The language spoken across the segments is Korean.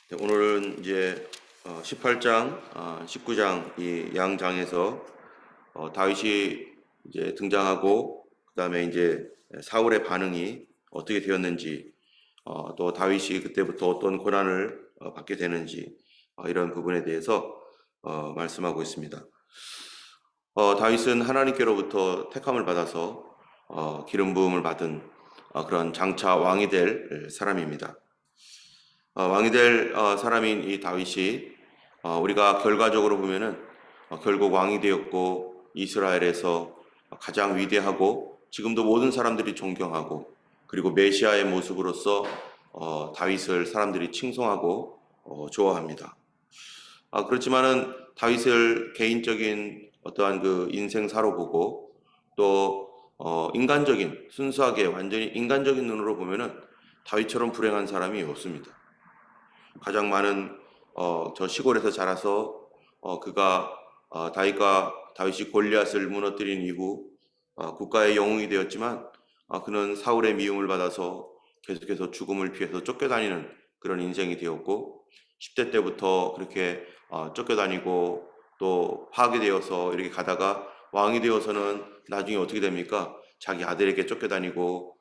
네, 오늘은 이제 18장, 19장 이 양장에서 다윗이 이제 등장하고 그다음에 이제 사울의 반응이 어떻게 되었는지, 또 다윗이 그때부터 어떤 고난을 받게 되는지, 이런 부분에 대해서 말씀하고 있습니다. 다윗은 하나님께로부터 택함을 받아서 기름 부음을 받은 그런 장차 왕이 될 사람입니다. 왕이 될 사람인 이 다윗이 우리가 결과적으로 보면은 결국 왕이 되었고 이스라엘에서 가장 위대하고 지금도 모든 사람들이 존경하고 그리고 메시아의 모습으로서 다윗을 사람들이 칭송하고 좋아합니다. 그렇지만은 다윗을 개인적인 어떠한 그 인생사로 보고 또 인간적인 순수하게 완전히 인간적인 눈으로 보면은 다윗처럼 불행한 사람이 없습니다. 가장 많은 저 시골에서 자라서 그가 다윗이 골리앗을 무너뜨린 이후 국가의 영웅이 되었지만 그는 사울의 미움을 받아서 계속해서 죽음을 피해서 쫓겨다니는 그런 인생이 되었고 10대 때부터 그렇게 쫓겨다니고 또 파괴되어서 이렇게 가다가 왕이 되어서는 나중에 어떻게 됩니까? 자기 아들에게 쫓겨다니고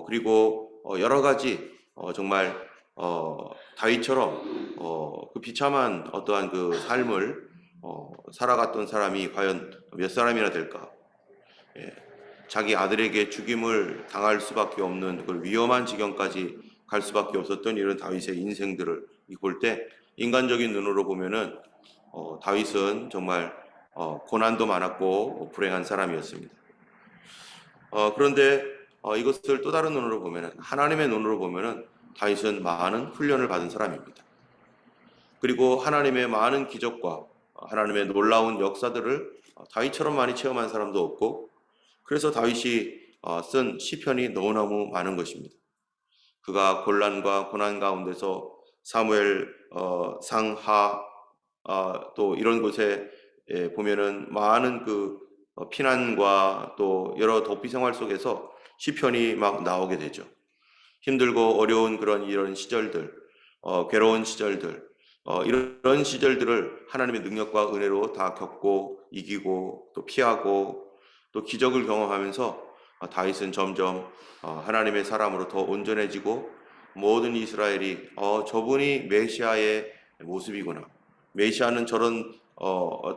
그리고 여러 가지 정말 다윗처럼 그 비참한 어떠한 그 삶을 살아갔던 사람이 과연 몇 사람이나 될까? 예, 자기 아들에게 죽임을 당할 수밖에 없는 그 위험한 지경까지 갈 수밖에 없었던 이런 다윗의 인생들을 볼 때 인간적인 눈으로 보면은 다윗은 정말 고난도 많았고 불행한 사람이었습니다. 그런데 이것을 또 다른 눈으로 보면은 하나님의 눈으로 보면은 다윗은 많은 훈련을 받은 사람입니다. 그리고 하나님의 많은 기적과 하나님의 놀라운 역사들을 다윗처럼 많이 체험한 사람도 없고 그래서 다윗이 쓴 시편이 너무너무 많은 것입니다. 그가 곤란과 고난 가운데서 사무엘 상하 또 이런 곳에 보면은 많은 그 피난과 또 여러 도피 생활 속에서 시편이 막 나오게 되죠. 힘들고 어려운 이런 시절들, 괴로운 시절들, 이런 시절들을 하나님의 능력과 은혜로 다 겪고 이기고 또 피하고 또 기적을 경험하면서 다윗은 점점 하나님의 사람으로 더 온전해지고 모든 이스라엘이 저분이 메시아의 모습이구나. 메시아는 저런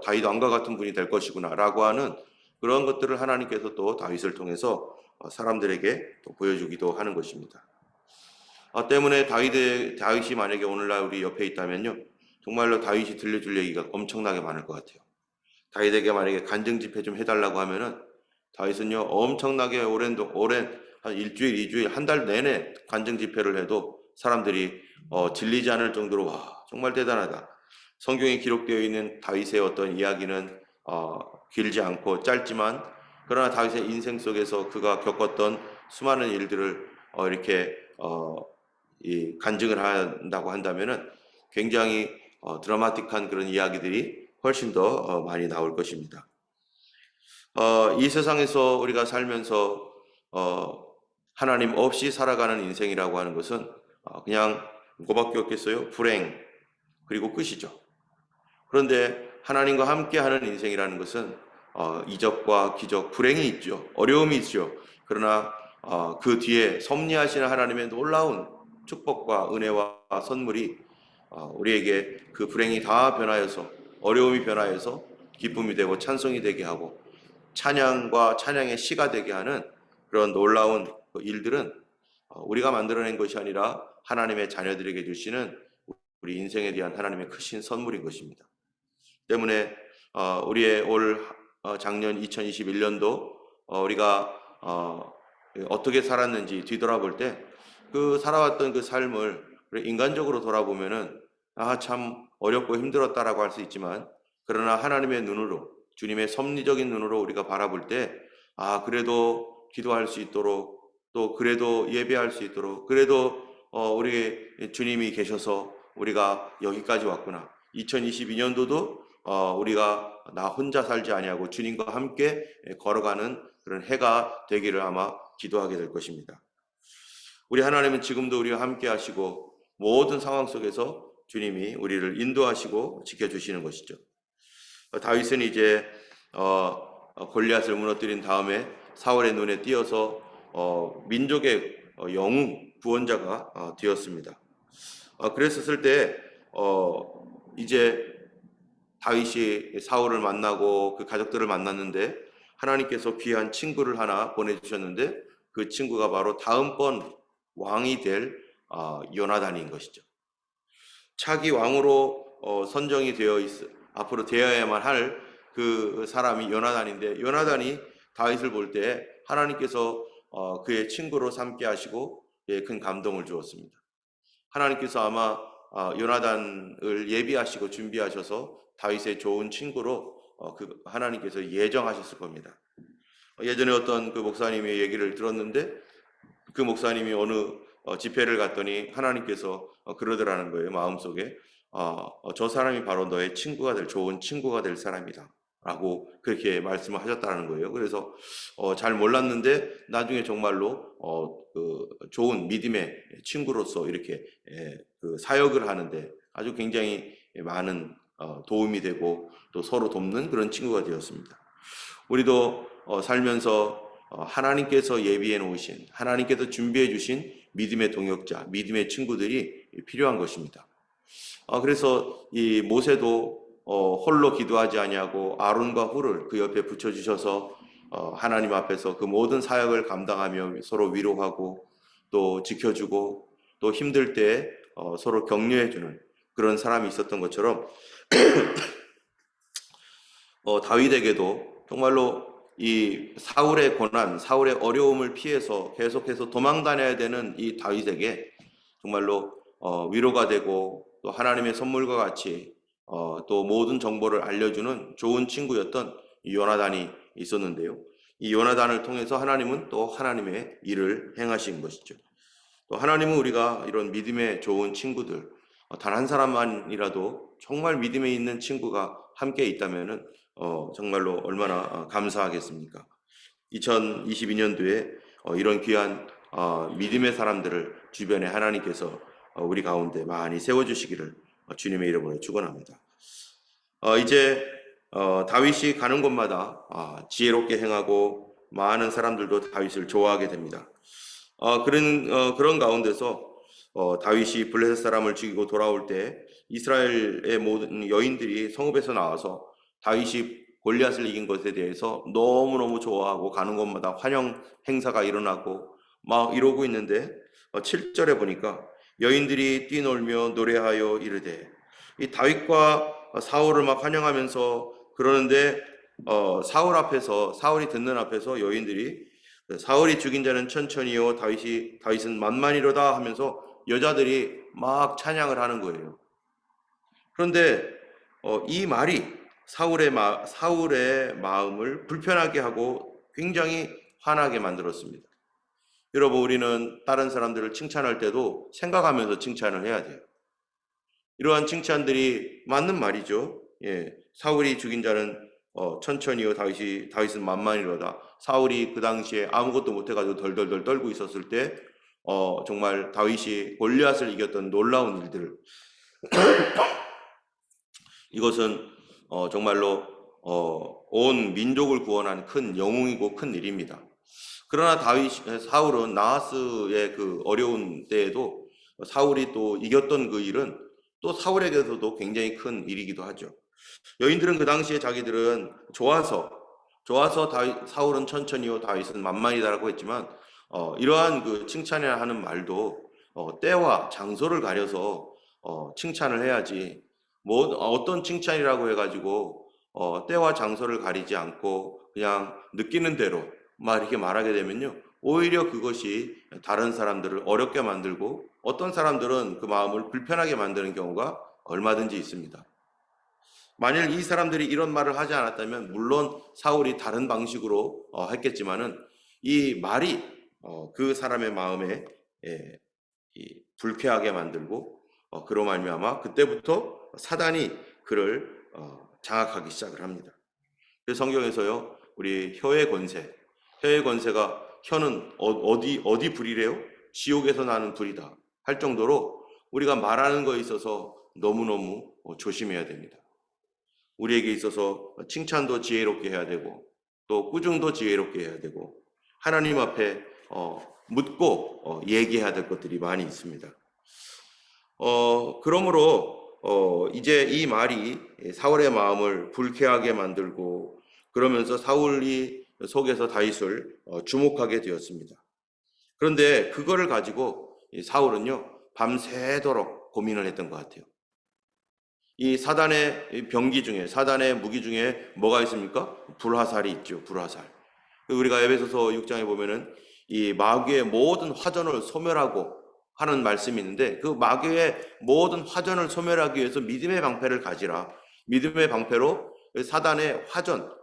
다윗 왕과 같은 분이 될 것이구나라고 하는 그런 것들을 하나님께서 또 다윗을 통해서 사람들에게 또 보여주기도 하는 것입니다. 때문에 다윗이 만약에 오늘날 우리 옆에 있다면요, 정말로 다윗이 들려줄 얘기가 엄청나게 많을 것 같아요. 다윗에게 만약에 간증 집회 좀 해달라고 하면은 다윗은요 엄청나게 오랜 한 일주일, 이주일, 한 달 내내 간증 집회를 해도 사람들이 질리지 않을 정도로 와 정말 대단하다. 성경에 기록되어 있는 다윗의 어떤 이야기는 길지 않고 짧지만 그러나 다윗의 인생 속에서 그가 겪었던 수많은 일들을 이렇게 이 간증을 한다고 한다면은 굉장히 드라마틱한 그런 이야기들이 훨씬 더 많이 나올 것입니다. 이 세상에서 우리가 살면서 하나님 없이 살아가는 인생이라고 하는 것은 그냥 그거밖에 없겠어요? 불행 그리고 끝이죠. 그런데 하나님과 함께하는 인생이라는 것은 이적과 기적, 불행이 있죠. 어려움이 있죠. 그러나 그 뒤에 섭리하시는 하나님의 놀라운 축복과 은혜와 선물이 우리에게 그 불행이 다 변하여서 어려움이 변하여서 기쁨이 되고 찬송이 되게 하고 찬양과 찬양의 시가 되게 하는 그런 놀라운 일들은 우리가 만들어낸 것이 아니라 하나님의 자녀들에게 주시는 우리 인생에 대한 하나님의 크신 선물인 것입니다. 때문에 우리의 올 작년 2021년도 우리가 어떻게 살았는지 뒤돌아볼 때 그 살아왔던 그 삶을 인간적으로 돌아보면은 참 어렵고 힘들었다라고 할 수 있지만 그러나 하나님의 눈으로 주님의 섭리적인 눈으로 우리가 바라볼 때 그래도 기도할 수 있도록 또 그래도 예배할 수 있도록 그래도 우리 주님이 계셔서 우리가 여기까지 왔구나. 2022년도도 우리가 나 혼자 살지 아니하고 주님과 함께 걸어가는 그런 해가 되기를 아마 기도하게 될 것입니다. 우리 하나님은 지금도 우리와 함께 하시고 모든 상황 속에서 주님이 우리를 인도하시고 지켜주시는 것이죠. 다윗은 이제 골리앗을 무너뜨린 다음에 사울의 눈에 띄어서 민족의 영웅 구원자가 되었습니다. 그랬었을 때 이제 다윗이 사울을 만나고 그 가족들을 만났는데 하나님께서 귀한 친구를 하나 보내주셨는데 그 친구가 바로 다음번 왕이 될 요나단인 것이죠. 차기 왕으로 선정이 되어 앞으로 되어야만 할 그 사람이 요나단인데 요나단이 다윗을 볼 때 하나님께서 그의 친구로 삼게 하시고 큰 감동을 주었습니다. 하나님께서 아마 요나단을 예비하시고 준비하셔서 다윗의 좋은 친구로 하나님께서 예정하셨을 겁니다. 예전에 어떤 그 목사님의 얘기를 들었는데 그 목사님이 어느 집회를 갔더니 하나님께서 그러더라는 거예요. 마음속에 저 사람이 바로 너의 친구가 될 좋은 친구가 될 사람이다 라고 그렇게 말씀을 하셨다는 거예요. 그래서 잘 몰랐는데 나중에 정말로 그 좋은 믿음의 친구로서 이렇게 그 사역을 하는데 아주 굉장히 많은 도움이 되고 또 서로 돕는 그런 친구가 되었습니다. 우리도 살면서 하나님께서 예비해 놓으신 하나님께서 준비해 주신 믿음의 동역자, 믿음의 친구들이 필요한 것입니다. 그래서 이 모세도 홀로 기도하지 아니하고 아론과 훌을 그 옆에 붙여주셔서 하나님 앞에서 그 모든 사역을 감당하며 서로 위로하고 또 지켜주고 또 힘들 때 서로 격려해주는 그런 사람이 있었던 것처럼 다윗에게도 정말로 이 사울의 고난, 사울의 어려움을 피해서 계속해서 도망 다녀야 되는 이 다윗에게 정말로 위로가 되고 또 하나님의 선물과 같이 또 모든 정보를 알려주는 좋은 친구였던 요나단이 있었는데요. 이 요나단을 통해서 하나님은 또 하나님의 일을 행하신 것이죠. 또 하나님은 우리가 이런 믿음의 좋은 친구들, 단 한 사람만이라도 정말 믿음에 있는 친구가 함께 있다면은 정말로 얼마나 감사하겠습니까? 2022년도에 이런 귀한 믿음의 사람들을 주변에 하나님께서 우리 가운데 많이 세워주시기를 주님의 이름으로 축원합니다. 이제 다윗이 가는 곳마다 지혜롭게 행하고 많은 사람들도 다윗을 좋아하게 됩니다. 그런 가운데서 다윗이 블레셋 사람을 죽이고 돌아올 때 이스라엘의 모든 여인들이 성읍에서 나와서 다윗이 골리앗을 이긴 것에 대해서 너무너무 좋아하고 가는 곳마다 환영 행사가 일어나고 막 이러고 있는데 7절에 보니까 여인들이 뛰놀며 노래하여 이르되 이 다윗과 사울을 막 환영하면서 그러는데 사울이 듣는 앞에서 여인들이 사울이 죽인 자는 천천히요 다윗은 만만이로다 하면서 여자들이 막 찬양을 하는 거예요. 그런데 이 말이 사울의 마음을 불편하게 하고 굉장히 화나게 만들었습니다. 여러분, 우리는 다른 사람들을 칭찬할 때도 생각하면서 칭찬을 해야 돼요. 이러한 칭찬들이 맞는 말이죠. 사울이 죽인 자는 천천히요 다윗은 만만이로다. 사울이 그 당시에 아무것도 못해가지고 덜덜덜 떨고 있었을 때 정말 다윗이 골리앗을 이겼던 놀라운 일들을 이것은 정말로 온 민족을 구원한 큰 영웅이고 큰 일입니다. 그러나 사울은 나하스의 그 어려운 때에도 사울이 또 이겼던 그 일은 또 사울에게서도 굉장히 큰 일이기도 하죠. 여인들은 그 당시에 자기들은 좋아서 사울은 천천히요 다윗은 만만이다라고 했지만 이러한 그 칭찬이라 하는 말도 때와 장소를 가려서 칭찬을 해야지 어떤 칭찬이라고 해가지고 때와 장소를 가리지 않고 그냥 느끼는 대로 막 이렇게 말하게 되면요 오히려 그것이 다른 사람들을 어렵게 만들고 어떤 사람들은 그 마음을 불편하게 만드는 경우가 얼마든지 있습니다. 만일 이 사람들이 이런 말을 하지 않았다면 물론 사울이 다른 방식으로 했겠지만은 이 말이 그 사람의 마음에 불쾌하게 만들고 그로 말미암아 그때부터 사단이 그를 장악하기 시작을 합니다. 그래서 성경에서요 우리 혀의 권세가 혀는 어디 불이래요? 지옥에서 나는 불이다 할 정도로 우리가 말하는 거에 있어서 너무너무 조심해야 됩니다. 우리에게 있어서 칭찬도 지혜롭게 해야 되고 또 꾸중도 지혜롭게 해야 되고 하나님 앞에 묻고 얘기해야 될 것들이 많이 있습니다. 그러므로 이제 이 말이 사울의 마음을 불쾌하게 만들고 그러면서 사울이 속에서 다윗을 주목하게 되었습니다. 그런데 그거를 가지고 사울은요 밤새도록 고민을 했던 것 같아요. 이 사단의 병기 중에, 사단의 무기 중에 뭐가 있습니까? 불화살이 있죠. 불화살. 우리가 에베소서 6장에 보면은 이 마귀의 모든 화전을 소멸하고 하는 말씀이 있는데, 그 마귀의 모든 화전을 소멸하기 위해서 믿음의 방패를 가지라. 믿음의 방패로 사단의 화전,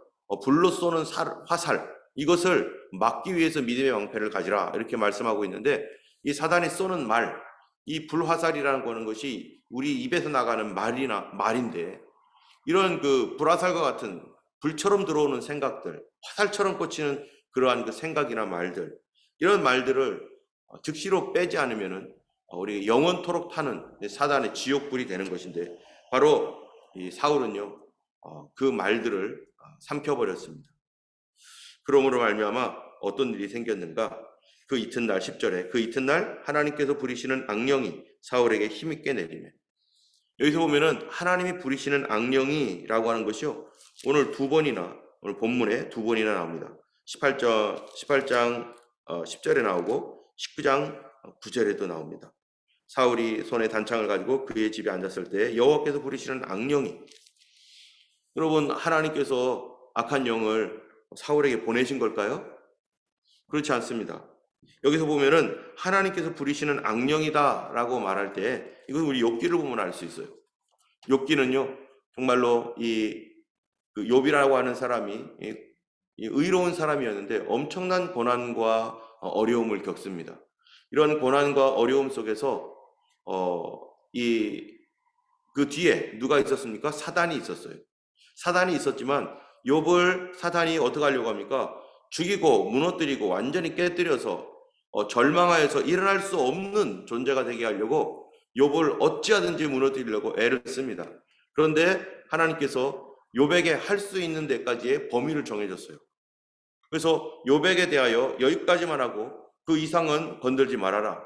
불로 쏘는 화살, 이것을 막기 위해서 믿음의 방패를 가지라, 이렇게 말씀하고 있는데, 이 사단이 쏘는 말, 이 불화살이라는 거는 것이 우리 입에서 나가는 말인데, 이런 그 불화살과 같은 불처럼 들어오는 생각들, 화살처럼 꽂히는 그러한 그 생각이나 말들, 이런 말들을 즉시로 빼지 않으면은 우리 영원토록 타는 사단의 지옥불이 되는 것인데, 바로 이 사울은요 그 말들을 삼켜버렸습니다. 그러므로 말미암아 어떤 일이 생겼는가? 그 이튿날 10절에 그 이튿날 하나님께서 부리시는 악령이 사울에게 힘있게 내리매. 여기서 보면은 하나님이 부리시는 악령이라고 하는 것이요 오늘 오늘 본문에 두 번이나 나옵니다. 18장 10절에 나오고 19장 9절에도 나옵니다. 사울이 손에 단창을 가지고 그의 집에 앉았을 때 여호와께서 부리시는 악령이, 여러분 하나님께서 악한 영을 사울에게 보내신 걸까요? 그렇지 않습니다. 여기서 보면은 하나님께서 부리시는 악령이다라고 말할 때 이건 우리 욥기를 보면 알 수 있어요. 욥기는요 정말로 이 욥이라고 하는 사람이 의로운 사람이었는데 엄청난 고난과 어려움을 겪습니다. 이런 고난과 어려움 속에서 그 뒤에 누가 있었습니까? 사단이 있었어요. 사단이 있었지만 욥을 사단이 어떻게 하려고 합니까? 죽이고 무너뜨리고 완전히 깨뜨려서 절망하여서 일어날 수 없는 존재가 되게 하려고 욥을 어찌하든지 무너뜨리려고 애를 씁니다. 그런데 하나님께서 욥에게 할 수 있는 데까지의 범위를 정해줬어요. 그래서 욥에게 대하여 여기까지만 하고 그 이상은 건들지 말아라.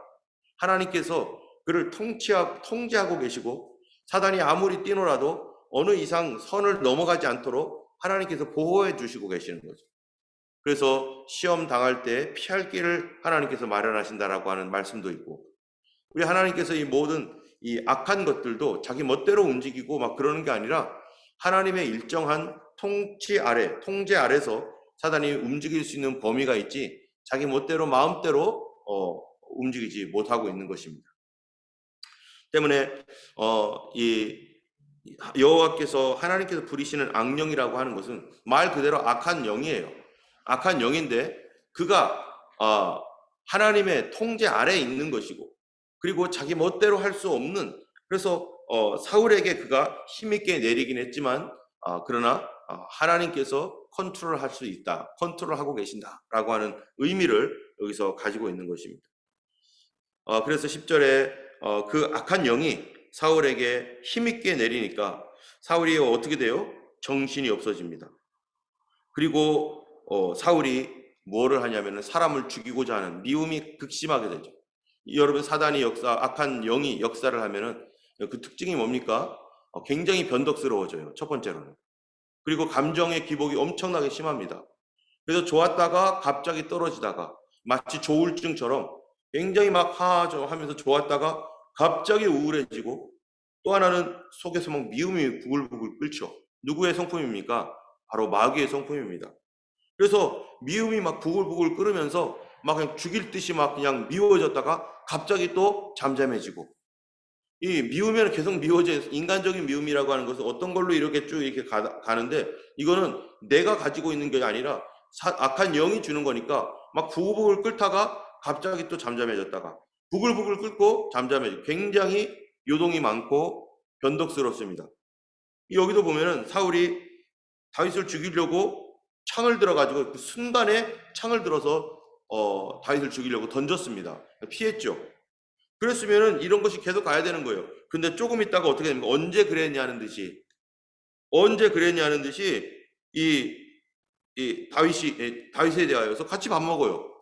하나님께서 그를 통제하고 계시고 사단이 아무리 뛰노라도 어느 이상 선을 넘어가지 않도록 하나님께서 보호해 주시고 계시는 거죠. 그래서 시험 당할 때 피할 길을 하나님께서 마련하신다라고 하는 말씀도 있고, 우리 하나님께서 이 모든 이 악한 것들도 자기 멋대로 움직이고 막 그러는 게 아니라 하나님의 일정한 통제 아래서 사단이 움직일 수 있는 범위가 있지 자기 멋대로 마음대로 움직이지 못하고 있는 것입니다. 때문에 이 여호와께서 하나님께서 부리시는 악령이라고 하는 것은 말 그대로 악한 영이에요. 악한 영인데 그가 하나님의 통제 아래에 있는 것이고, 그리고 자기 멋대로 할 수 없는, 그래서 사울에게 그가 힘있게 내리긴 했지만 그러나 하나님께서 컨트롤할 수 있다, 컨트롤하고 계신다라고 하는 의미를 여기서 가지고 있는 것입니다. 그래서 10절에 그 악한 영이 사울에게 힘있게 내리니까 사울이 어떻게 돼요? 정신이 없어집니다. 그리고 사울이 뭐를 하냐면은 사람을 죽이고자 하는 미움이 극심하게 되죠. 여러분 사단이 악한 영이 역사를 하면은 그 특징이 뭡니까? 굉장히 변덕스러워져요. 첫 번째로는. 그리고 감정의 기복이 엄청나게 심합니다. 그래서 좋았다가 갑자기 떨어지다가 마치 조울증처럼 굉장히 막 하면서 좋았다가 갑자기 우울해지고, 또 하나는 속에서 막 미움이 부글부글 끓죠. 누구의 성품입니까? 바로 마귀의 성품입니다. 그래서 미움이 막 부글부글 끓으면서 막 그냥 죽일 듯이 막 그냥 미워졌다가 갑자기 또 잠잠해지고, 이 미우면 계속 미워져. 인간적인 미움이라고 하는 것은 어떤 걸로 이렇게 쭉 이렇게 가는데, 이거는 내가 가지고 있는 게 아니라 악한 영이 주는 거니까 막 부글부글 끓다가 갑자기 또 잠잠해졌다가 부글부글 끓고 잠잠해지고 굉장히 요동이 많고 변덕스럽습니다. 여기도 보면은 사울이 다윗을 죽이려고 창을 들어가지고 그 순간에 창을 들어서 다윗을 죽이려고 던졌습니다. 피했죠. 그랬으면은 이런 것이 계속 가야 되는 거예요. 근데 조금 있다가 어떻게 됩니까? 언제 그랬냐는 듯이 이 다윗에 대하여서 같이 밥 먹어요.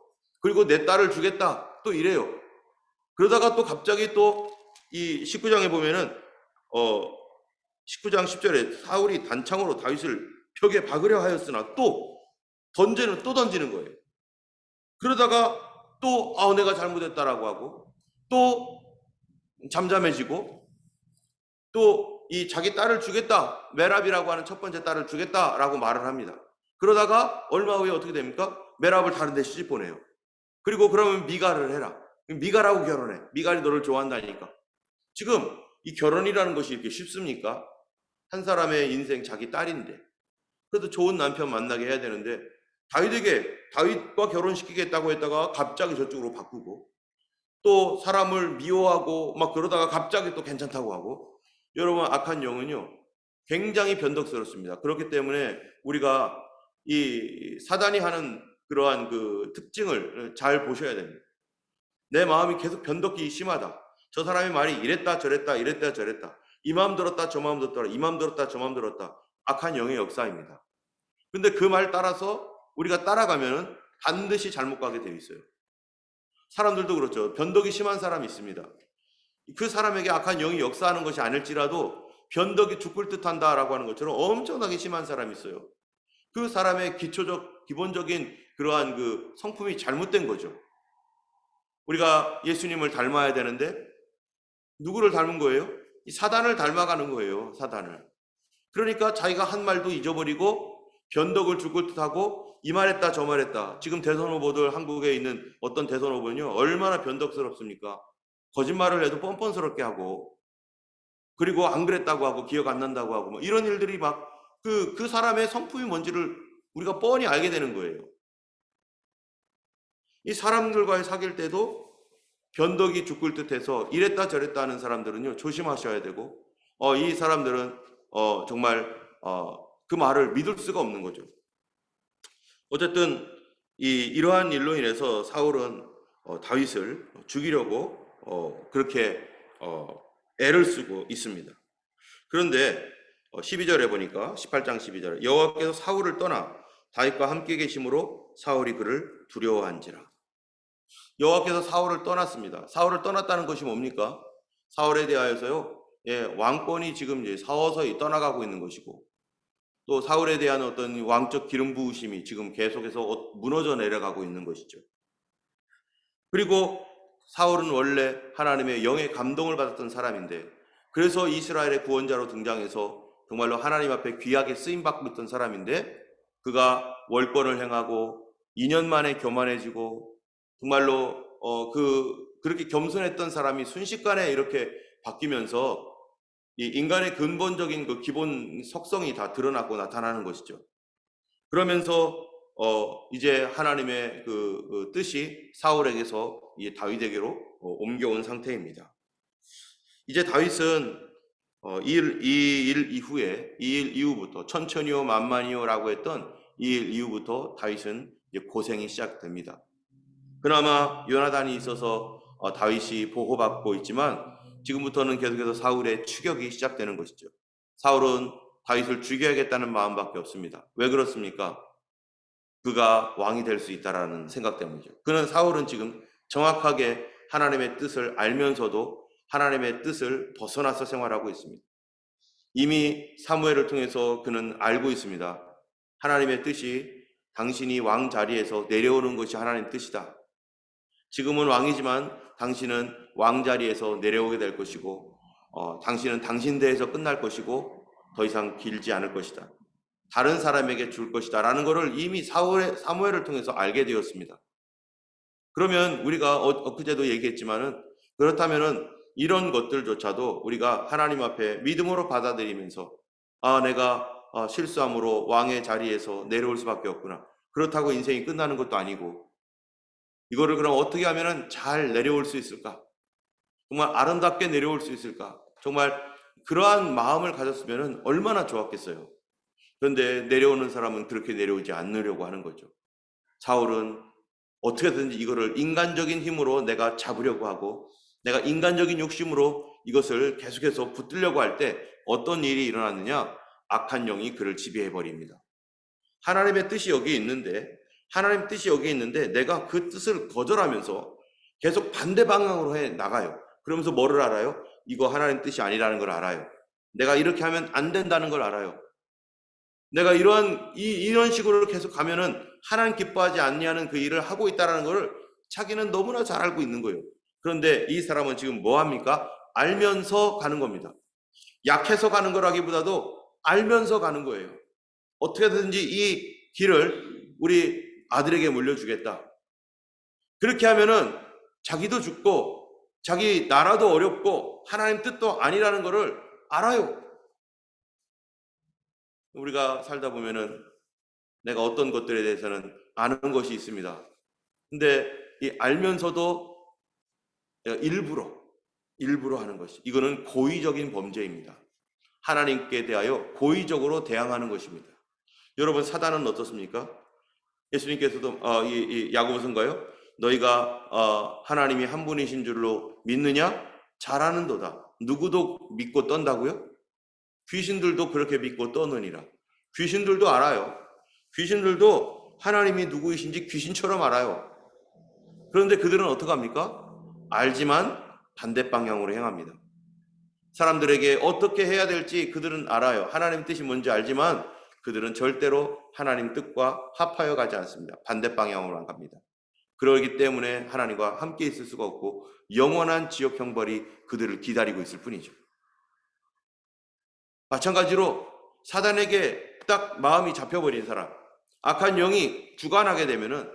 그리고 내 딸을 주겠다 또 이래요. 그러다가 또 갑자기 또 이 19장에 보면은 19장 10절에 사울이 단창으로 다윗을 벽에 박으려 하였으나 또 던지는 거예요. 그러다가 또 내가 잘못했다라고 하고 또 잠잠해지고 또 이 자기 딸을 주겠다, 메랍이라고 하는 첫 번째 딸을 주겠다라고 말을 합니다. 그러다가 얼마 후에 어떻게 됩니까? 메랍을 다른 데 시집 보내요. 그리고 그러면 미갈을 해라. 미갈하고 결혼해. 미갈이 너를 좋아한다니까. 지금 이 결혼이라는 것이 이렇게 쉽습니까? 한 사람의 인생 자기 딸인데, 그래도 좋은 남편 만나게 해야 되는데 다윗과 결혼시키겠다고 했다가 갑자기 저쪽으로 바꾸고 또 사람을 미워하고 막 그러다가 갑자기 또 괜찮다고 하고. 여러분, 악한 영은요 굉장히 변덕스럽습니다. 그렇기 때문에 우리가 이 사단이 하는 그러한 그 특징을 잘 보셔야 됩니다. 내 마음이 계속 변덕이 심하다. 저 사람의 말이 이랬다 저랬다 이랬다 저랬다. 이 마음 들었다 저 마음 들었다 이 마음 들었다 저 마음 들었다. 악한 영의 역사입니다. 근데 그 말 따라서 우리가 따라가면은 반드시 잘못 가게 되어 있어요. 사람들도 그렇죠. 변덕이 심한 사람이 있습니다. 그 사람에게 악한 영이 역사하는 것이 아닐지라도 변덕이 죽을 듯한다라고 하는 것처럼 엄청나게 심한 사람이 있어요. 그 사람의 기본적인 그러한 그 성품이 잘못된 거죠. 우리가 예수님을 닮아야 되는데 누구를 닮은 거예요? 이 사단을 닮아가는 거예요. 사단을. 그러니까 자기가 한 말도 잊어버리고 변덕을 죽을 듯하고 이 말했다 저 말했다. 지금 대선 후보들, 한국에 있는 어떤 대선 후보는요 얼마나 변덕스럽습니까? 거짓말을 해도 뻔뻔스럽게 하고, 그리고 안 그랬다고 하고 기억 안 난다고 하고 뭐 이런 일들이 막 그 사람의 성품이 뭔지를 우리가 뻔히 알게 되는 거예요. 이 사람들과의 사귈 때도 변덕이 죽을 듯해서 이랬다 저랬다 하는 사람들은요 조심하셔야 되고, 이 사람들은 정말 그 말을 믿을 수가 없는 거죠. 어쨌든 이러한 일로 인해서 사울은 다윗을 죽이려고 그렇게 애를 쓰고 있습니다. 그런데 12절에 보니까 18장 12절에 여호와께서 사울을 떠나 다윗과 함께 계심으로 사울이 그를 두려워한지라. 여호와께서 사울을 떠났습니다. 사울을 떠났다는 것이 뭡니까? 사울에 대하여서요, 왕권이 지금 이제 서서히 떠나가고 있는 것이고, 또 사울에 대한 어떤 왕적 기름 부으심이 지금 계속해서 무너져 내려가고 있는 것이죠. 그리고 사울은 원래 하나님의 영의 감동을 받았던 사람인데, 그래서 이스라엘의 구원자로 등장해서 정말로 하나님 앞에 귀하게 쓰임받고 있던 사람인데, 그가 월권을 행하고 2년 만에 교만해지고 정말로 그렇게 겸손했던 사람이 순식간에 이렇게 바뀌면서 이 인간의 근본적인 그 기본 속성이 다 드러나고 나타나는 것이죠. 그러면서 이제 하나님의 그 뜻이 사울에게서 이 다윗에게로 옮겨온 상태입니다. 이제 다윗은 이 일 이후부터 천천히요 만만히요라고 했던 이 일 이후부터 다윗은 이제 고생이 시작됩니다. 그나마 요나단이 있어서 다윗이 보호받고 있지만 지금부터는 계속해서 사울의 추격이 시작되는 것이죠. 사울은 다윗을 죽여야겠다는 마음밖에 없습니다. 왜 그렇습니까? 그가 왕이 될 수 있다라는 생각 때문이죠. 사울은 지금 정확하게 하나님의 뜻을 알면서도 하나님의 뜻을 벗어나서 생활하고 있습니다. 이미 사무엘을 통해서 그는 알고 있습니다. 하나님의 뜻이 당신이 왕 자리에서 내려오는 것이 하나님의 뜻이다. 지금은 왕이지만 당신은 왕 자리에서 내려오게 될 것이고, 당신은 당신 대에서 끝날 것이고 더 이상 길지 않을 것이다. 다른 사람에게 줄 것이다 라는 것을 이미 사무엘을 통해서 알게 되었습니다. 그러면 우리가 엊그제도 얘기했지만은, 그렇다면은 이런 것들조차도 우리가 하나님 앞에 믿음으로 받아들이면서 내가 실수함으로 왕의 자리에서 내려올 수밖에 없구나. 그렇다고 인생이 끝나는 것도 아니고, 이거를 그럼 어떻게 하면은 잘 내려올 수 있을까? 정말 아름답게 내려올 수 있을까? 정말 그러한 마음을 가졌으면은 얼마나 좋았겠어요. 그런데 내려오는 사람은 그렇게 내려오지 않으려고 하는 거죠. 사울은 어떻게든지 이거를 인간적인 힘으로 내가 잡으려고 하고, 내가 인간적인 욕심으로 이것을 계속해서 붙들려고 할 때 어떤 일이 일어났느냐? 악한 영이 그를 지배해 버립니다. 하나님의 뜻이 여기 있는데 내가 그 뜻을 거절하면서 계속 반대 방향으로 해 나가요. 그러면서 뭐를 알아요? 이거 하나님 뜻이 아니라는 걸 알아요. 내가 이렇게 하면 안 된다는 걸 알아요. 내가 이런 식으로 계속 가면은 하나님 기뻐하지 않냐는 그 일을 하고 있다는 것을 자기는 너무나 잘 알고 있는 거예요. 그런데 이 사람은 지금 뭐 합니까? 알면서 가는 겁니다. 약해서 가는 거라기보다도 알면서 가는 거예요. 어떻게든지 이 길을 우리 아들에게 물려주겠다. 그렇게 하면은 자기도 죽고 자기 나라도 어렵고 하나님 뜻도 아니라는 것을 알아요. 우리가 살다 보면은 내가 어떤 것들에 대해서는 아는 것이 있습니다. 근데 이 알면서도 내가 일부러 하는 것이, 이거는 고의적인 범죄입니다. 하나님께 대하여 고의적으로 대항하는 것입니다. 여러분, 사단은 어떻습니까? 예수님께서도 이 야고보서인가요? 너희가 하나님이 한 분이신 줄로 믿느냐? 잘하는도다. 누구도 믿고 떤다고요? 귀신들도 그렇게 믿고 떠느니라. 귀신들도 알아요. 귀신들도 하나님이 누구이신지 귀신처럼 알아요. 그런데 그들은 어떻게 합니까? 알지만 반대 방향으로 행합니다. 사람들에게 어떻게 해야 될지 그들은 알아요. 하나님 뜻이 뭔지 알지만 그들은 절대로 하나님 뜻과 합하여 가지 않습니다. 반대 방향으로만 갑니다. 그러기 때문에 하나님과 함께 있을 수가 없고 영원한 지옥 형벌이 그들을 기다리고 있을 뿐이죠. 마찬가지로 사단에게 딱 마음이 잡혀버린 사람, 악한 영이 주관하게 되면은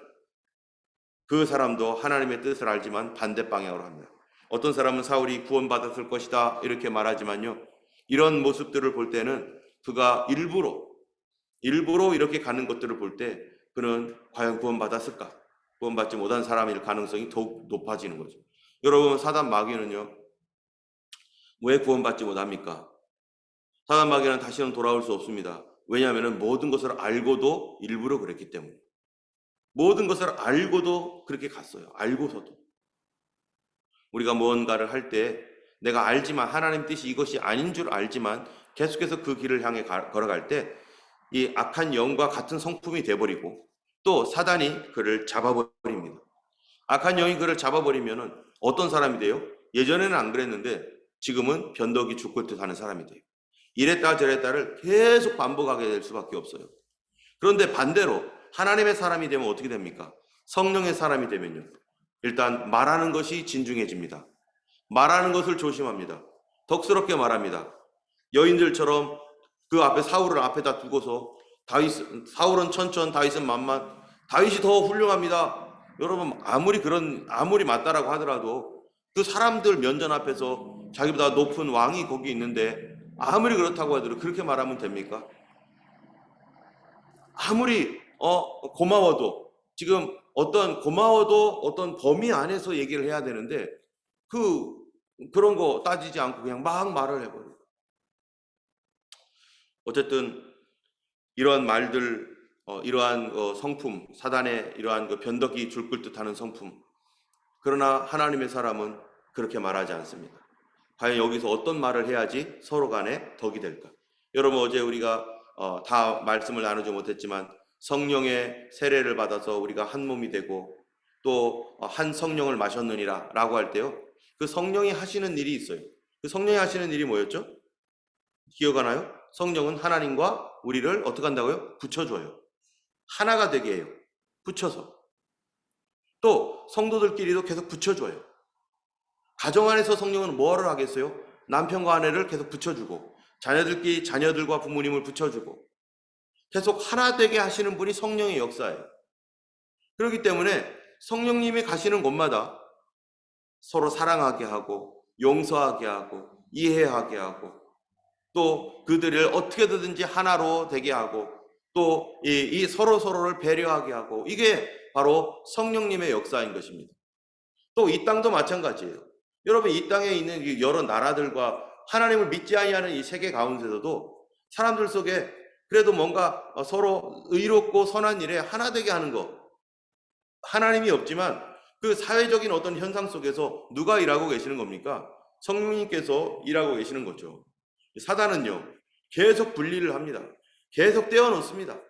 그 사람도 하나님의 뜻을 알지만 반대 방향으로 합니다. 어떤 사람은 사울이 구원받았을 것이다 이렇게 말하지만요, 이런 모습들을 볼 때는 그가 일부러 이렇게 가는 것들을 볼 때 그는 과연 구원받았을까? 구원받지 못한 사람일 가능성이 더욱 높아지는 거죠. 여러분, 사단 마귀는요, 왜 구원받지 못합니까? 사단 마귀는 다시는 돌아올 수 없습니다. 왜냐하면 모든 것을 알고도 일부러 그랬기 때문에. 모든 것을 알고도 그렇게 갔어요. 알고서도. 우리가 무언가를 할 때 내가 알지만, 하나님 뜻이 이것이 아닌 줄 알지만 계속해서 그 길을 향해 걸어갈 때 이 악한 영과 같은 성품이 돼버리고 또 사단이 그를 잡아버립니다. 악한 영이 그를 잡아버리면은 어떤 사람이 돼요? 예전에는 안 그랬는데 지금은 변덕이 죽을 듯 하는 사람이 돼요. 이랬다 저랬다를 계속 반복하게 될 수밖에 없어요. 그런데 반대로 하나님의 사람이 되면 어떻게 됩니까? 성령의 사람이 되면요, 일단 말하는 것이 진중해집니다. 말하는 것을 조심합니다. 덕스럽게 말합니다. 여인들처럼 그 앞에 사울을 앞에다 두고서 사울은 천천, 다윗은 만만. 다윗이 더 훌륭합니다. 여러분, 아무리 맞다라고 하더라도 그 사람들 면전 앞에서 자기보다 높은 왕이 거기 있는데 아무리 그렇다고 하더라도 그렇게 말하면 됩니까? 아무리 고마워도, 지금 고마워도 어떤 범위 안에서 얘기를 해야 되는데 그런 거 따지지 않고 그냥 막 말을 해버려요. 어쨌든 이러한 말들, 이러한 성품, 사단의 이러한 그 변덕이 줄글 듯하는 성품, 그러나 하나님의 사람은 그렇게 말하지 않습니다. 과연 여기서 어떤 말을 해야지 서로 간에 덕이 될까? 여러분, 어제 우리가 다 말씀을 나누지 못했지만 성령의 세례를 받아서 우리가 한 몸이 되고 또 한 성령을 마셨느니라 라고 할 때요, 그 성령이 하시는 일이 있어요. 그 성령이 하시는 일이 뭐였죠? 기억하나요? 성령은 하나님과 우리를 어떻게 한다고요? 붙여줘요. 하나가 되게 해요. 붙여서. 또 성도들끼리도 계속 붙여줘요. 가정 안에서 성령은 뭐를 하겠어요? 남편과 아내를 계속 붙여주고, 자녀들끼리 자녀들과 부모님을 붙여주고, 계속 하나 되게 하시는 분이 성령의 역사예요. 그렇기 때문에 성령님이 가시는 곳마다 서로 사랑하게 하고, 용서하게 하고, 이해하게 하고, 또 그들을 어떻게든지 하나로 되게 하고, 또 이 서로를 배려하게 하고, 이게 바로 성령님의 역사인 것입니다. 또 이 땅도 마찬가지예요. 여러분, 이 땅에 있는 여러 나라들과 하나님을 믿지 아니하는 이 세계 가운데서도 사람들 속에 그래도 뭔가 서로 의롭고 선한 일에 하나 되게 하는 것, 하나님이 없지만 그 사회적인 어떤 현상 속에서 누가 일하고 계시는 겁니까? 성령님께서 일하고 계시는 거죠. 사단은요, 계속 분리를 합니다. 계속 떼어놓습니다.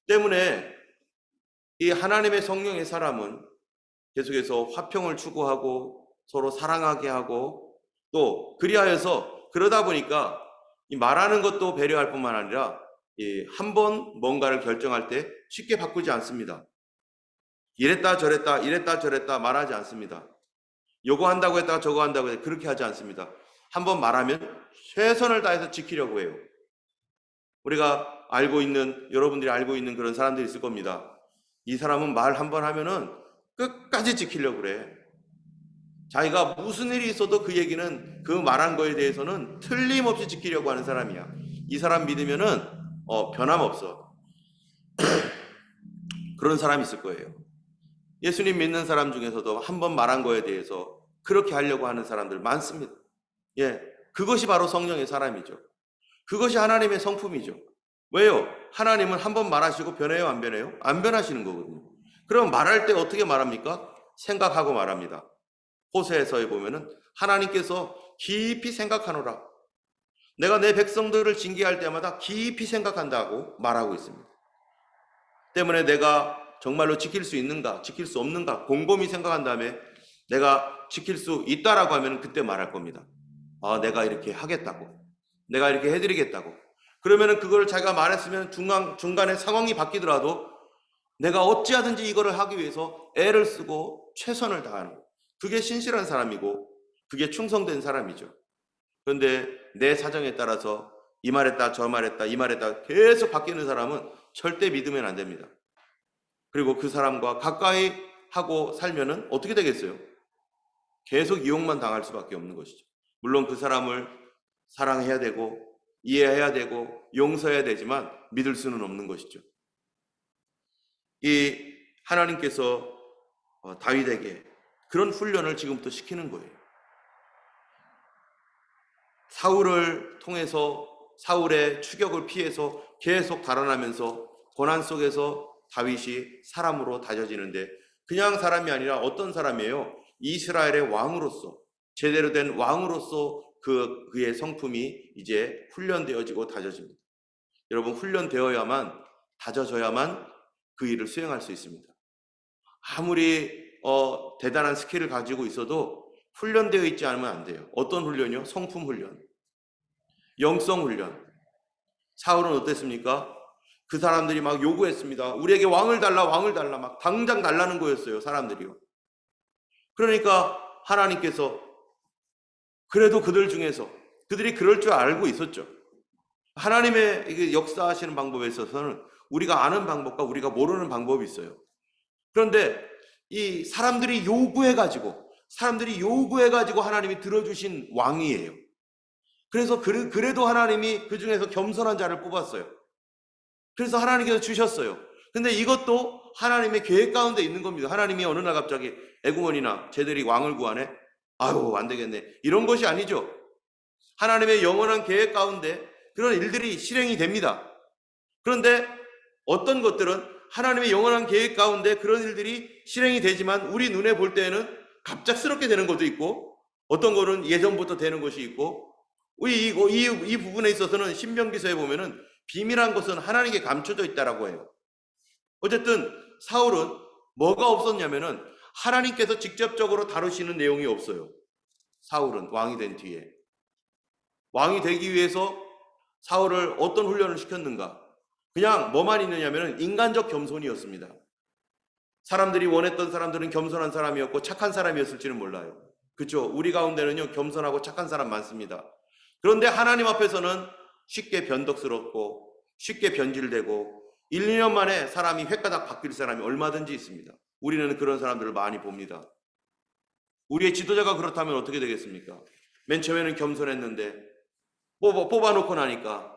때문에 이 하나님의 성령의 사람은 계속해서 화평을 추구하고 서로 사랑하게 하고 또 그리하여서 그러다 보니까 이 말하는 것도 배려할 뿐만 아니라 한 번 뭔가를 결정할 때 쉽게 바꾸지 않습니다. 이랬다 저랬다 말하지 않습니다. 요거 한다고 했다가 저거 한다고 했다가 그렇게 하지 않습니다. 한 번 말하면 최선을 다해서 지키려고 해요. 우리가 여러분들이 알고 있는 그런 사람들이 있을 겁니다. 이 사람은 말 한 번 하면은 끝까지 지키려고 그래. 자기가 무슨 일이 있어도 그 얘기는 그 말한 거에 대해서는 틀림없이 지키려고 하는 사람이야. 이 사람 믿으면은 변함없어. 그런 사람이 있을 거예요. 예수님 믿는 사람 중에서도 한 번 말한 거에 대해서 그렇게 하려고 하는 사람들 많습니다. 예, 그것이 바로 성령의 사람이죠. 그것이 하나님의 성품이죠. 왜요? 하나님은 한 번 말하시고 변해요, 안 변해요? 안 변하시는 거거든요. 그럼 말할 때 어떻게 말합니까? 생각하고 말합니다. 호세에서에 보면은 하나님께서 깊이 생각하노라. 내가 내 백성들을 징계할 때마다 깊이 생각한다고 말하고 있습니다. 때문에 내가 정말로 지킬 수 있는가, 지킬 수 없는가 곰곰이 생각한 다음에 내가 지킬 수 있다라고 하면 그때 말할 겁니다. 내가 이렇게 하겠다고, 내가 이렇게 해드리겠다고. 그러면은 그걸 자기가 말했으면 중간에 상황이 바뀌더라도 내가 어찌하든지 이거를 하기 위해서 애를 쓰고 최선을 다하는, 그게 신실한 사람이고 그게 충성된 사람이죠. 그런데 내 사정에 따라서 이 말했다 저 말했다 이 말했다 계속 바뀌는 사람은 절대 믿으면 안 됩니다. 그리고 그 사람과 가까이 하고 살면은 어떻게 되겠어요? 계속 이용만 당할 수밖에 없는 것이죠. 물론 그 사람을 사랑해야 되고 이해해야 되고 용서해야 되지만 믿을 수는 없는 것이죠. 이 하나님께서 다윗에게 그런 훈련을 지금부터 시키는 거예요. 사울을 통해서 사울의 추격을 피해서 계속 달아나면서 고난 속에서 다윗이 사람으로 다져지는데 그냥 사람이 아니라 어떤 사람이에요? 이스라엘의 왕으로서, 제대로 된 왕으로서 그의 성품이 이제 훈련되어지고 다져집니다. 여러분, 훈련되어야만, 다져져야만 그 일을 수행할 수 있습니다. 아무리 대단한 스킬을 가지고 있어도 훈련되어 있지 않으면 안 돼요. 어떤 훈련이요? 성품 훈련, 영성 훈련. 사울은 어땠습니까? 그 사람들이 막 요구했습니다. 우리에게 왕을 달라, 왕을 달라. 막 당장 달라는 거였어요, 사람들이요. 그러니까 하나님께서 그래도 그들 중에서 그들이 그럴 줄 알고 있었죠. 하나님의 역사하시는 방법에 있어서는 우리가 아는 방법과 우리가 모르는 방법이 있어요. 그런데 이 사람들이 요구해가지고 하나님이 들어주신 왕이에요. 그래서 그래도 하나님이 그 중에서 겸손한 자를 뽑았어요. 그래서 하나님께서 주셨어요. 근데 이것도 하나님의 계획 가운데 있는 겁니다. 하나님이 어느 날 갑자기 애굽원이나 쟤들이 왕을 구하네? 아유, 안 되겠네. 이런 것이 아니죠. 하나님의 영원한 계획 가운데 그런 일들이 실행이 됩니다. 그런데 어떤 것들은 하나님의 영원한 계획 가운데 그런 일들이 실행이 되지만 우리 눈에 볼 때에는 갑작스럽게 되는 것도 있고 어떤 거는 예전부터 되는 것이 있고 이 부분에 있어서는 신명기서에 보면은 비밀한 것은 하나님께 감춰져 있다라고 해요. 어쨌든 사울은 뭐가 없었냐면은 하나님께서 직접적으로 다루시는 내용이 없어요. 사울은 왕이 된 뒤에. 왕이 되기 위해서 사울을 어떤 훈련을 시켰는가? 그냥 뭐만 있느냐면은 인간적 겸손이었습니다. 사람들이 원했던 사람들은 겸손한 사람이었고 착한 사람이었을지는 몰라요. 그렇죠? 우리 가운데는요 겸손하고 착한 사람 많습니다. 그런데 하나님 앞에서는 쉽게 변덕스럽고 쉽게 변질되고 1, 2년 만에 사람이 횟가닥 바뀔 사람이 얼마든지 있습니다. 우리는 그런 사람들을 많이 봅니다. 우리의 지도자가 그렇다면 어떻게 되겠습니까? 맨 처음에는 겸손했는데 뽑아놓고 나니까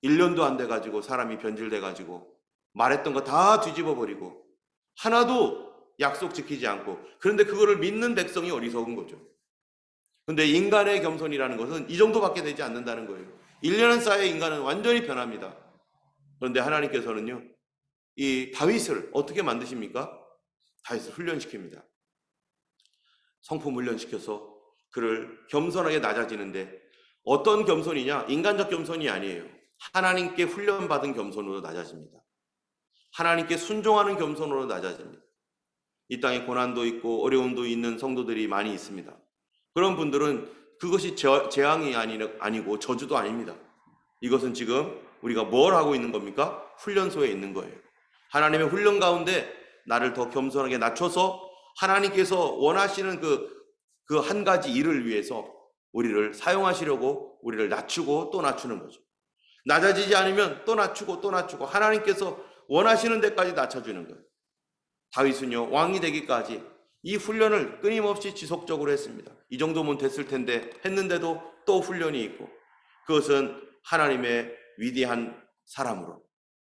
1년도 안 돼가지고 사람이 변질돼가지고 말했던 거 다 뒤집어버리고 하나도 약속 지키지 않고, 그런데 그거를 믿는 백성이 어리석은 거죠. 근데 인간의 겸손이라는 것은 이 정도밖에 되지 않는다는 거예요. 1년 사이에 인간은 완전히 변합니다. 그런데 하나님께서는요 이 다윗을 어떻게 만드십니까? 다윗을 훈련시킵니다. 성품 훈련시켜서 그를 겸손하게 낮아지는데, 어떤 겸손이냐? 인간적 겸손이 아니에요. 하나님께 훈련받은 겸손으로 낮아집니다. 하나님께 순종하는 겸손으로 낮아집니다. 이 땅에 고난도 있고 어려움도 있는 성도들이 많이 있습니다. 그런 분들은 그것이 재앙이 아니고 저주도 아닙니다. 이것은 지금 우리가 뭘 하고 있는 겁니까? 훈련소에 있는 거예요. 하나님의 훈련 가운데 나를 더 겸손하게 낮춰서 하나님께서 원하시는 그 한 가지 일을 위해서 우리를 사용하시려고 우리를 낮추고 또 낮추는 거죠. 낮아지지 않으면 또 낮추고 또 낮추고 하나님께서 원하시는 데까지 낮춰주는 거예요. 다윗은요, 왕이 되기까지 이 훈련을 끊임없이 지속적으로 했습니다. 이 정도면 됐을 텐데 했는데도 또 훈련이 있고, 그것은 하나님의 위대한 사람으로,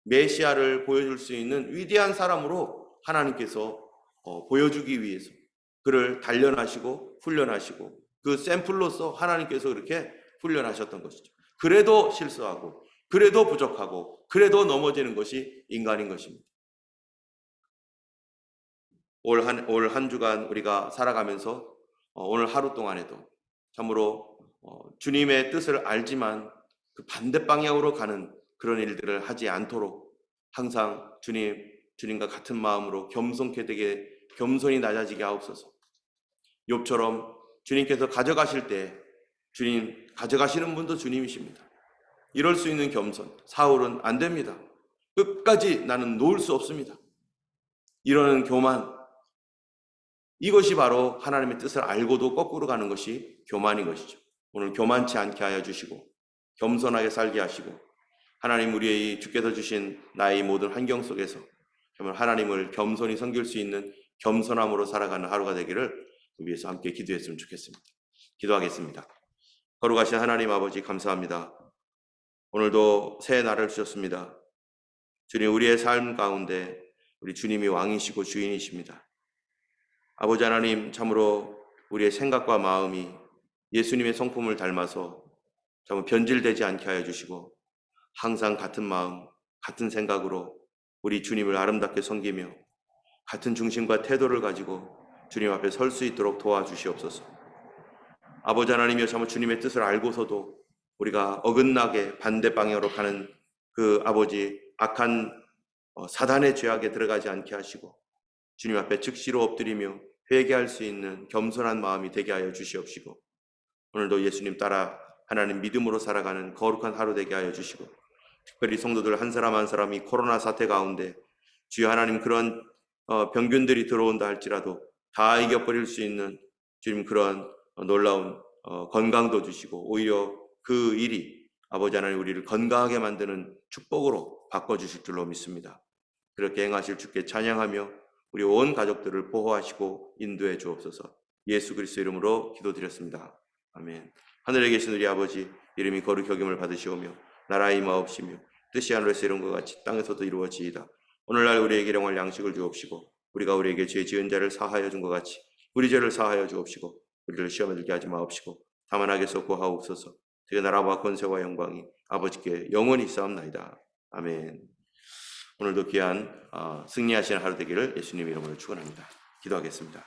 메시아를 보여줄 수 있는 위대한 사람으로 하나님께서 보여주기 위해서 그를 단련하시고 훈련하시고 그 샘플로서 하나님께서 그렇게 훈련하셨던 것이죠. 그래도 실수하고 그래도 부족하고 그래도 넘어지는 것이 인간인 것입니다. 올 한 주간 우리가 살아가면서 오늘 하루 동안에도 참으로 주님의 뜻을 알지만 그 반대 방향으로 가는 그런 일들을 하지 않도록 항상 주님과 같은 마음으로 겸손케 되게, 겸손히 낮아지게 하옵소서. 욥처럼 주님께서 가져가실 때 주님 가져가시는 분도 주님이십니다. 이럴 수 있는 겸손, 사울은 안 됩니다. 끝까지 나는 놓을 수 없습니다. 이러는 교만, 이것이 바로 하나님의 뜻을 알고도 거꾸로 가는 것이 교만인 것이죠. 오늘 교만치 않게 하여 주시고 겸손하게 살게 하시고, 하나님 우리의 주께서 주신 나의 모든 환경 속에서 정말 하나님을 겸손히 섬길 수 있는 겸손함으로 살아가는 하루가 되기를 위해서 함께 기도했으면 좋겠습니다. 기도하겠습니다. 거룩하신 하나님 아버지, 감사합니다. 오늘도 새 날을 주셨습니다. 주님, 우리의 삶 가운데 우리 주님이 왕이시고 주인이십니다. 아버지 하나님, 참으로 우리의 생각과 마음이 예수님의 성품을 닮아서 참 변질되지 않게 하여 주시고, 항상 같은 마음, 같은 생각으로 우리 주님을 아름답게 섬기며 같은 중심과 태도를 가지고 주님 앞에 설 수 있도록 도와주시옵소서. 아버지 하나님이여, 참으로 주님의 뜻을 알고서도 우리가 어긋나게 반대 방향으로 가는 그 아버지 악한 사단의 죄악에 들어가지 않게 하시고 주님 앞에 즉시로 엎드리며 회개할 수 있는 겸손한 마음이 되게 하여 주시옵시고, 오늘도 예수님 따라 하나님 믿음으로 살아가는 거룩한 하루 되게 하여 주시고, 특별히 성도들 한 사람 한 사람이 코로나 사태 가운데 주여 하나님 그런 병균들이 들어온다 할지라도 다 이겨버릴 수 있는 주님 그런 놀라운 건강도 주시고, 오히려 그 일이 아버지 하나님 우리를 건강하게 만드는 축복으로 바꿔주실 줄로 믿습니다. 그렇게 행하실 주께 찬양하며 우리 온 가족들을 보호하시고 인도해 주옵소서. 예수 그리스도 이름으로 기도드렸습니다. 아멘. 하늘에 계신 우리 아버지, 이름이 거룩히 여김을 받으시오며 나라의 임하옵시며 뜻이 하늘에서 이룬 것 같이 땅에서도 이루어지이다. 오늘날 우리에게 일용할 양식을 주옵시고, 우리가 우리에게 죄 지은 자를 사하여 준 것 같이 우리 죄를 사하여 주옵시고, 우리를 시험에 들게 하지 마옵시고 다만 악에서 구하옵소서. 그 나라와 권세와 영광이 아버지께 영원히 있사옵나이다. 아멘. 오늘도 귀한 승리하시는 하루 되기를 예수님 이름으로 축원합니다. 기도하겠습니다.